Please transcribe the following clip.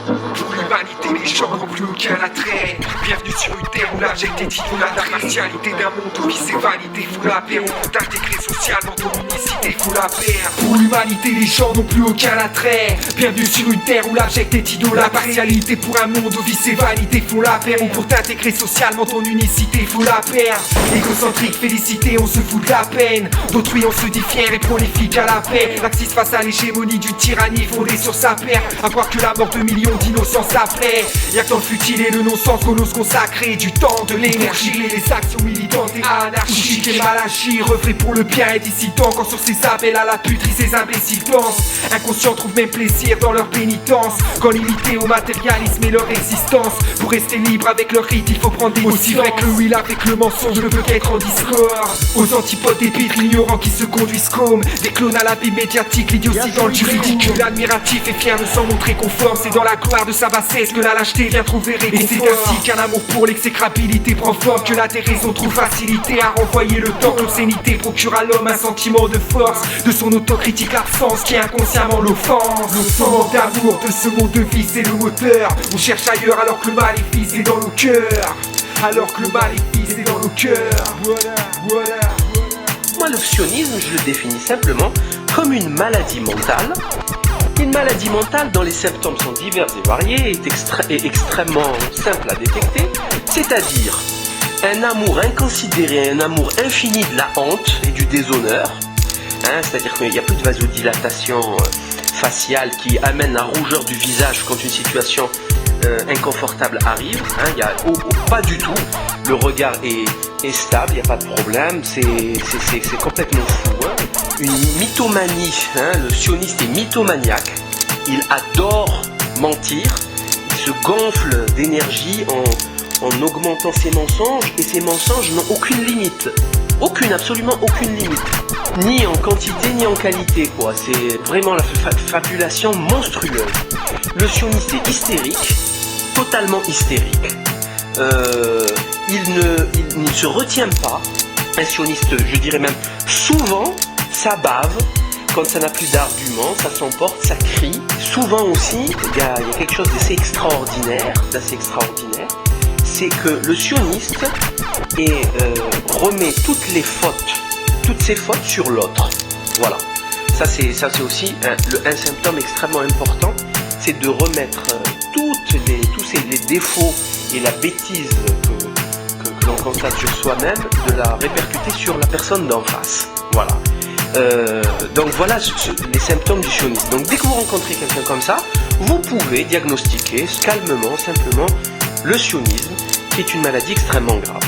Pour l'humanité, les gens n'ont plus aucun attrait. Bienvenue sur une terre où l'abject est idolâtre. La partialité d'un monde où vie c'est vanité. Faut la paix, on peut t'intégrer socialement ton unicité, faut la paix. Pour l'humanité, les gens n'ont plus aucun attrait. Bienvenue sur une terre où l'abject est idolâtre. La partialité pour un monde où vie c'est vanité. Faut la paix, on pour t'intégrer socialement ton unicité, faut la perdre. Égocentrique, félicité, on se fout de la peine. D'autrui, on se dit fier et prolifique à la paix. Laxiste face à l'hégémonie d'une tyrannie fondée sur sa paire. À croire que la mort de millions d'innocents ça plaît. Y'a que dans le futile et le non-sens qu'on ose consacrer du temps, de l'énergie, les actions militantes et anarchiques et mal agir, œuvrer pour le bien et dissident. Quand sur ces appels à la puterie, ces imbéciles dansent. Inconscients trouvent même plaisir dans leur pénitence. Quand limités au matérialisme et leur existence. Pour rester libre avec leur rite, il faut prendre des aussi vrai que le will avec le mensonge ne peut qu'être en discord. Aux antipodes des pires ignorants qui se conduisent comme des clones à l'abîme médiatique, l'idiotie dans le ridicule. Admiratif et fier de s'en montrer conforme. C'est dans la gloire de sa bassesse que la lâcheté vient trouver réconfort. Et c'est ainsi qu'un amour pour l'exécrabilité prend forme. Que la déraison trouve facilité à renvoyer le temps. L'obscénité procure à l'homme un sentiment de force. De son autocritique l'absence qui inconsciemment l'offense. L'offense d'amour de ce monde de vie c'est le moteur. On cherche ailleurs alors que le maléfice est dans nos cœurs. Alors que le maléfice est dans nos cœurs. Voilà. Moi, le sionisme, je le définis simplement comme une maladie mentale. Une maladie mentale dont les symptômes sont divers et variés et extrêmement simples à détecter, c'est-à-dire un amour inconsidéré, un amour infini de la honte et du déshonneur, c'est-à-dire qu'il n'y a plus de vasodilatation faciale qui amène la rougeur du visage quand une situation inconfortable arrive, pas du tout, le regard est stable, il n'y a pas de problème, c'est complètement fou, une mythomanie, le sioniste est mythomaniaque, il adore mentir, il se gonfle d'énergie en augmentant ses mensonges, et ces mensonges n'ont aucune limite, absolument aucune limite, ni en quantité ni en qualité, quoi. C'est vraiment la fabulation monstrueuse. Le sioniste est hystérique, totalement hystérique, il ne se retient pas, un sioniste, je dirais même souvent, ça bave, quand ça n'a plus d'arguments, ça s'emporte, ça crie. Souvent aussi, il y a quelque chose d'assez extraordinaire, c'est que le sioniste remet toutes ses fautes sur l'autre. Voilà. Ça c'est aussi un symptôme extrêmement important, c'est de remettre tous les défauts et la bêtise que l'on constate sur soi-même, de la répercuter sur la personne d'en face. Voilà. Donc voilà les symptômes du sionisme. Donc dès que vous rencontrez quelqu'un comme ça, vous pouvez diagnostiquer calmement, simplement, le sionisme, qui est une maladie extrêmement grave.